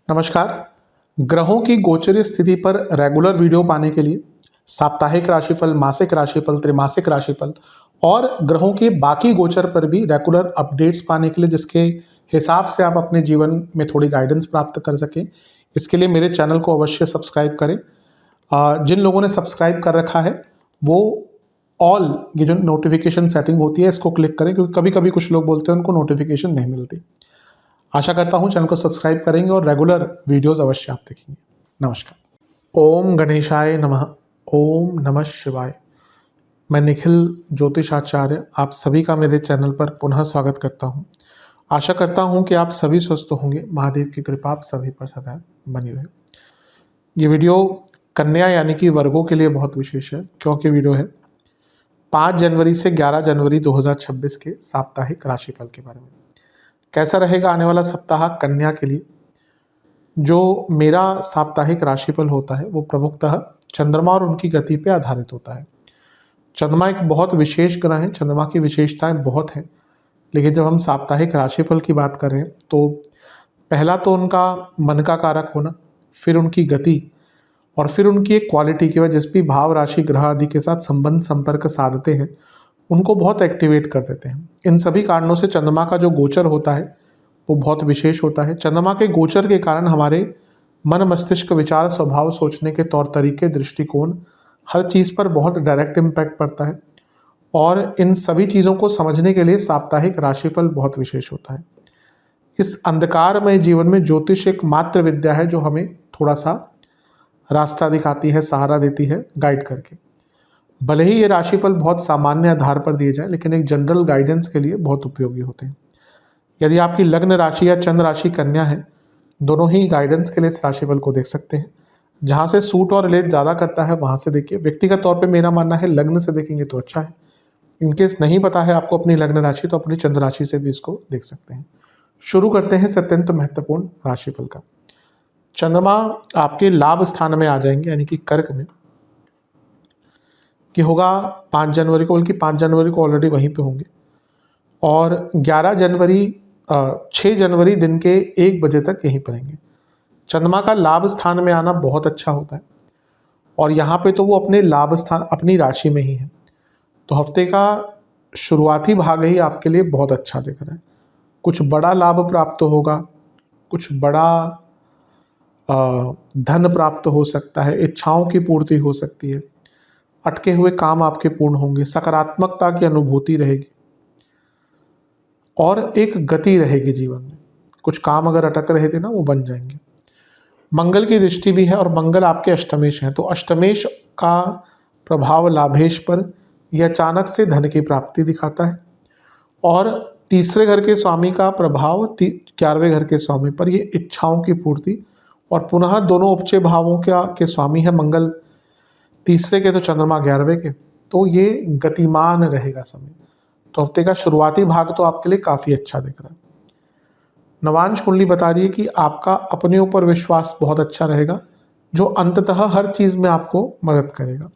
नमस्कार। ग्रहों की गोचरीय स्थिति पर रेगुलर वीडियो पाने के लिए साप्ताहिक राशिफल, मासिक राशिफल, त्रैमासिक राशिफल और ग्रहों के बाकी गोचर पर भी रेगुलर अपडेट्स पाने के लिए, जिसके हिसाब से आप अपने जीवन में थोड़ी गाइडेंस प्राप्त कर सकें, इसके लिए मेरे चैनल को अवश्य सब्सक्राइब करें। जिन लोगों ने सब्सक्राइब कर रखा है वो ऑल ये जो नोटिफिकेशन सेटिंग होती है इसको क्लिक करें, क्योंकि कभी कभी कुछ लोग बोलते हैं उनको नोटिफिकेशन नहीं मिलती। आशा करता हूँ चैनल को सब्सक्राइब करेंगे और रेगुलर वीडियोस अवश्य आप देखेंगे। नमस्कार। ओम गणेशाय नमः। ओम नमः शिवाय। मैं निखिल ज्योतिषाचार्य आप सभी का मेरे चैनल पर पुनः स्वागत करता हूँ। आशा करता हूँ कि आप सभी स्वस्थ होंगे। महादेव की कृपा आप सभी पर सदैव बनी रहे। ये वीडियो कन्या यानी कि वर्गों के लिए बहुत विशेष है, क्योंकि वीडियो है 5 जनवरी से 11 जनवरी 2026 के साप्ताहिक राशिफल के बारे में। कैसा रहेगा आने वाला सप्ताह कन्या के लिए। जो मेरा साप्ताहिक राशिफल होता है वो प्रमुखतः चंद्रमा और उनकी गति पे आधारित होता है। चंद्रमा एक बहुत विशेष ग्रह है, चंद्रमा की विशेषताएं बहुत हैं, लेकिन जब हम साप्ताहिक राशिफल की बात करें तो पहला तो उनका मन का कारक होना, फिर उनकी गति और फिर उनकी एक क्वालिटी की वजह, जिस भी भाव राशि ग्रह आदि के साथ संबंध संपर्क साधते हैं उनको बहुत एक्टिवेट कर देते हैं। इन सभी कारणों से चंद्रमा का जो गोचर होता है वो बहुत विशेष होता है। चंद्रमा के गोचर के कारण हमारे मन, मस्तिष्क, विचार, स्वभाव, सोचने के तौर तरीके, दृष्टिकोण, हर चीज़ पर बहुत डायरेक्ट इम्पैक्ट पड़ता है। और इन सभी चीज़ों को समझने के लिए साप्ताहिक राशिफल बहुत विशेष होता है। इस अंधकारमय जीवन में ज्योतिष एक मात्र विद्या है जो हमें थोड़ा सा रास्ता दिखाती है, सहारा देती है, गाइड करके। भले ही ये राशिफल बहुत सामान्य आधार पर दिए जाए, लेकिन एक जनरल गाइडेंस के लिए बहुत उपयोगी होते हैं। यदि आपकी लग्न राशि या चंद्र राशि कन्या है, दोनों ही गाइडेंस के लिए इस राशिफल को देख सकते हैं। जहाँ से सूट और रिलेट ज़्यादा करता है वहाँ से देखिए। व्यक्तिगत तौर पे मेरा मानना है लग्न से देखेंगे तो अच्छा है। इनकेस नहीं पता है आपको अपनी लग्न राशि, तो अपनी चंद्र राशि से भी इसको देख सकते हैं। शुरू करते हैं अत्यंत महत्वपूर्ण राशिफल का। चंद्रमा आपके लाभ स्थान में आ जाएंगे, यानी कि कर्क में, कि होगा 5 जनवरी को, बल्कि 5 जनवरी को ऑलरेडी वहीं पे होंगे। और 6 जनवरी दिन के 1 बजे तक यहीं पर रहेंगे। चंद्रमा का लाभ स्थान में आना बहुत अच्छा होता है, और यहाँ पे तो वो अपने लाभ स्थान, अपनी राशि में ही है। तो हफ्ते का शुरुआती भाग ही आपके लिए बहुत अच्छा दिख रहा है। कुछ बड़ा लाभ प्राप्त होगा, कुछ बड़ा धन प्राप्त हो सकता है, इच्छाओं की पूर्ति हो सकती है, अटके हुए काम आपके पूर्ण होंगे, सकारात्मकता की अनुभूति रहेगी और एक गति रहेगी जीवन में। कुछ काम अगर अटक रहे थे ना, वो बन जाएंगे। मंगल की दृष्टि भी है और मंगल आपके अष्टमेश है, तो अष्टमेश का प्रभाव लाभेश पर यह अचानक से धन की प्राप्ति दिखाता है। और तीसरे घर के स्वामी का प्रभाव 11वें घर के स्वामी पर, ये इच्छाओं की पूर्ति। और पुनः दोनों उपचय भावों के स्वामी है मंगल, तीसरे के तो चंद्रमा 11वें के, तो ये गतिमान रहेगा समय। तो हफ्ते का शुरुआती भाग तो आपके लिए काफ़ी अच्छा दिख रहा है। नवांश कुंडली बता रही है कि आपका अपने ऊपर विश्वास बहुत अच्छा रहेगा, जो अंततः हर चीज़ में आपको मदद करेगा।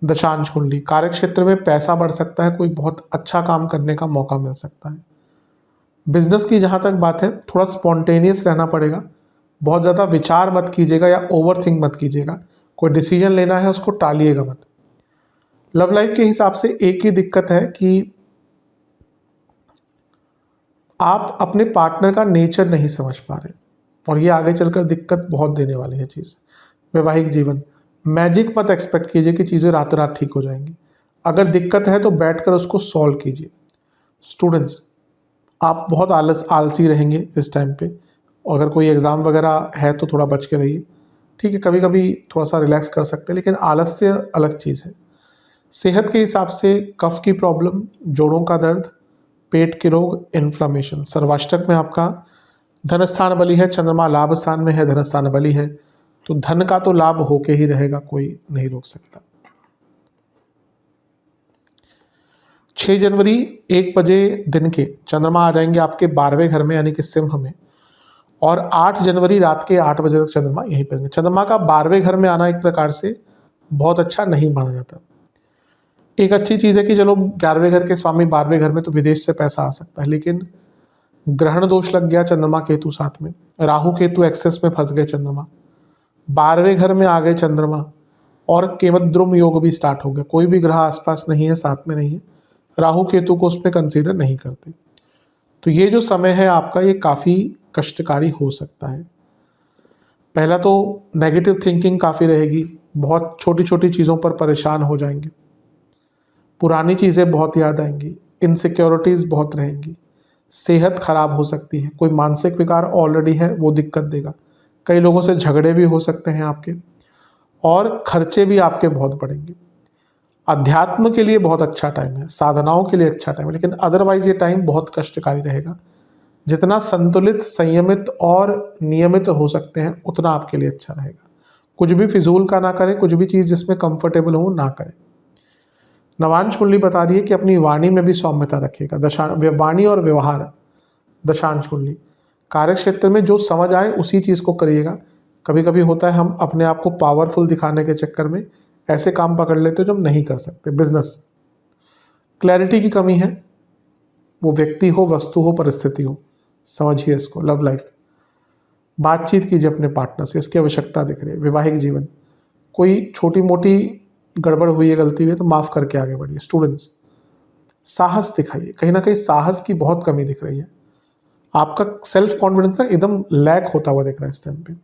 दशांश कुंडली, कार्य क्षेत्र में पैसा बढ़ सकता है, कोई बहुत अच्छा काम करने का मौका मिल सकता है। बिजनेस की जहाँ तक बात है, थोड़ा स्पॉन्टेनियस रहना पड़ेगा, बहुत ज़्यादा विचार मत कीजिएगा या ओवर थिंक मत कीजिएगा। कोई डिसीजन लेना है उसको टालिएगा मत। लव लाइफ के हिसाब से एक ही दिक्कत है कि आप अपने पार्टनर का नेचर नहीं समझ पा रहे, और ये आगे चलकर दिक्कत बहुत देने वाली है चीज़। वैवाहिक जीवन, मैजिक मत एक्सपेक्ट कीजिए कि चीज़ें रातों रात ठीक हो जाएंगी। अगर दिक्कत है तो बैठकर उसको सॉल्व कीजिए। स्टूडेंट्स, आप बहुत आलसी रहेंगे इस टाइम पे। अगर कोई एग्ज़ाम वगैरह है तो थोड़ा बच के रहिए। ठीक है, कभी कभी थोड़ा सा रिलैक्स कर सकते हैं, लेकिन आलस्य अलग चीज़ है। सेहत के हिसाब से कफ की प्रॉब्लम, जोड़ों का दर्द, पेट के रोग, इन्फ्लामेशन। सर्वाष्टक में आपका धन स्थान बली है, चंद्रमा लाभ स्थान में है, धन स्थान बली है, तो धन का तो लाभ होके ही रहेगा, कोई नहीं रोक सकता। 6 जनवरी 1 बजे दिन के चंद्रमा आ जाएंगे आपके 12वें घर में, यानी कि सिंह में। और 8 जनवरी रात के 8 बजे तक चंद्रमा यहीं पर। चंद्रमा का 12वें घर में आना एक प्रकार से बहुत अच्छा नहीं माना जाता। एक अच्छी चीज़ है कि चलो 11वें घर के स्वामी 12वें घर में, तो विदेश से पैसा आ सकता है, लेकिन ग्रहण दोष लग गया चंद्रमा केतु साथ में, राहु केतु एक्सेस में फंस गए चंद्रमा, 12वें घर में आ गए चंद्रमा, और केमद्रुम योग भी स्टार्ट हो गया। कोई भी ग्रह आसपास नहीं है, साथ में नहीं है, राहु केतु को उसमें कंसीडर नहीं करते। तो ये जो समय है आपका, ये काफ़ी कष्टकारी हो सकता है। पहला तो नेगेटिव थिंकिंग काफ़ी रहेगी, बहुत छोटी छोटी चीज़ों पर परेशान हो जाएंगे, पुरानी चीज़ें बहुत याद आएंगी, इनसिक्योरिटीज़ बहुत रहेंगी, सेहत खराब हो सकती है, कोई मानसिक विकार ऑलरेडी है वो दिक्कत देगा, कई लोगों से झगड़े भी हो सकते हैं आपके, और खर्चे भी आपके बहुत बढ़ेंगे। अध्यात्म के लिए बहुत अच्छा टाइम है, साधनाओं के लिए अच्छा टाइम है, लेकिन अदरवाइज ये टाइम बहुत कष्टकारी रहेगा। जितना संतुलित, संयमित और नियमित हो सकते हैं उतना आपके लिए अच्छा रहेगा। कुछ भी फिजूल का ना करें, कुछ भी चीज़ जिसमें कंफर्टेबल हो ना करें। नवांश कुंडली बता रही है कि अपनी वाणी में भी सौम्यता रखिएगा। वाणी और व्यवहार, दशांश कुंडली, कार्य क्षेत्र में जो समझ आए उसी चीज़ को करिएगा। कभी कभी होता है हम अपने आप को पावरफुल दिखाने के चक्कर में ऐसे काम पकड़ लेते जो हम नहीं कर सकते। बिजनेस, क्लैरिटी की कमी है, वो व्यक्ति हो, वस्तु हो, परिस्थिति हो, समझिए इसको। लव लाइफ, बातचीत कीजिए अपने पार्टनर से, इसकी आवश्यकता दिख रही है। वैवाहिक जीवन, कोई छोटी मोटी गड़बड़ हुई है, गलती हुई है तो माफ़ करके आगे बढ़िए। स्टूडेंट्स, साहस दिखाइए, कहीं ना कहीं साहस की बहुत कमी दिख रही है। आपका सेल्फ कॉन्फिडेंस ना एकदम लैक होता हुआ दिख रहा है इस टाइम पे।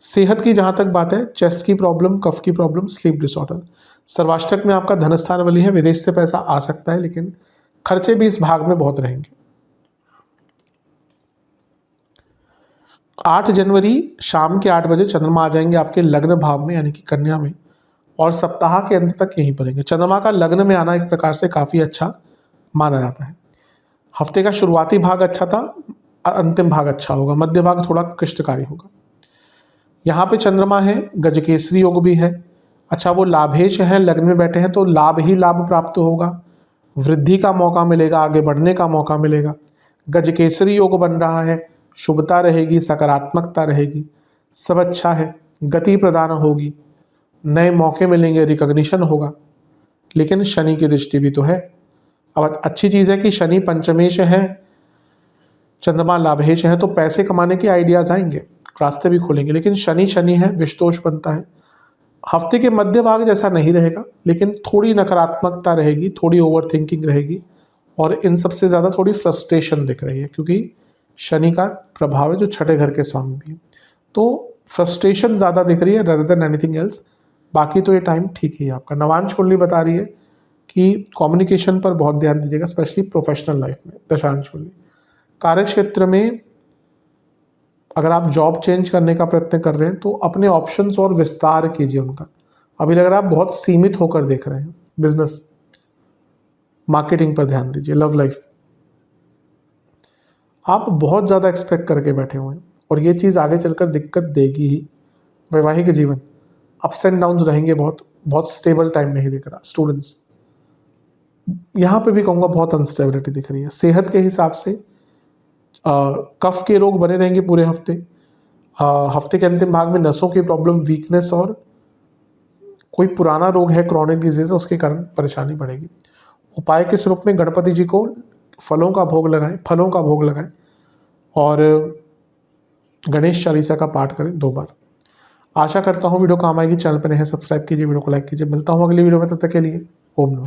सेहत की जहाँ तक बात है, चेस्ट की प्रॉब्लम, कफ की प्रॉब्लम, स्लीप डिसऑर्डर। सर्वाष्टक में आपका धनस्थान वाली है, विदेश से पैसा आ सकता है, लेकिन खर्चे भी इस भाग में बहुत रहेंगे। 8 जनवरी शाम के 8 बजे चंद्रमा आ जाएंगे आपके लग्न भाव में, यानी कि कन्या में, और सप्ताह के अंत तक यहीं पर रहेंगे। चंद्रमा का लग्न में आना एक प्रकार से काफ़ी अच्छा माना जाता है। हफ्ते का शुरुआती भाग अच्छा था, अंतिम भाग अच्छा होगा, मध्य भाग थोड़ा कष्टकारी होगा। यहाँ पे चंद्रमा है, गजकेसरी योग भी है। अच्छा, वो लाभेश है, लग्न में बैठे हैं तो लाभ ही लाभ प्राप्त होगा, वृद्धि का मौका मिलेगा, आगे बढ़ने का मौका मिलेगा। गजकेसरी योग बन रहा है, शुभता रहेगी, सकारात्मकता रहेगी, सब अच्छा है, गति प्रदान होगी, नए मौके मिलेंगे, रिकॉग्निशन होगा। लेकिन शनि की दृष्टि भी तो है। अब अच्छी चीज़ है कि शनि पंचमेश है, चंद्रमा लाभेश है, तो पैसे कमाने के आइडियाज़ आएंगे, रास्ते भी खोलेंगे। लेकिन शनि शनि है, विषदोष बनता है। हफ्ते के मध्य भाग जैसा नहीं रहेगा, लेकिन थोड़ी नकारात्मकता रहेगी, थोड़ी ओवर थिंकिंग रहेगी, और इन सबसे ज़्यादा थोड़ी फ्रस्ट्रेशन दिख रही है, क्योंकि शनि का प्रभाव है जो छठे घर के स्वामी भी है। तो फ्रस्ट्रेशन ज़्यादा दिख रही है रदर देन एनीथिंग एल्स। बाकी तो ये टाइम ठीक ही है आपका। नवांश कुंडली बता रही है कि कम्युनिकेशन पर बहुत ध्यान दीजिएगा, स्पेशली प्रोफेशनल लाइफ में। दशांश कुंडली, कार्य क्षेत्र में अगर आप जॉब चेंज करने का प्रयत्न कर रहे हैं तो अपने ऑप्शंस और विस्तार कीजिए उनका। अभी लग रहा है आप बहुत सीमित होकर देख रहे हैं। बिजनेस, मार्केटिंग पर ध्यान दीजिए। लव लाइफ, आप बहुत ज़्यादा एक्सपेक्ट करके बैठे हुए हैं और ये चीज़ आगे चलकर दिक्कत देगी ही। वैवाहिक जीवन, अप्स एंड डाउन्स रहेंगे, बहुत बहुत स्टेबल टाइम नहीं दिख रहा। स्टूडेंट्स, यहाँ पे भी कहूँगा बहुत अनस्टेबिलिटी दिख रही है। सेहत के हिसाब से कफ के रोग बने रहेंगे पूरे हफ्ते। हफ्ते के अंतिम भाग में नसों की प्रॉब्लम, वीकनेस, और कोई पुराना रोग है, क्रॉनिक डिजीज है, उसके कारण परेशानी बढ़ेगी। उपाय के स्वरूप में गणपति जी को फलों का भोग लगाएं, और गणेश चालीसा का पाठ करें 2 बार। आशा करता हूँ वीडियो काम आएगी। चैनल पर नए हैं, सब्सक्राइब कीजिए, वीडियो को लाइक कीजिए। मिलता हूँ अगली वीडियो में, तब तक के लिए ओम नमः।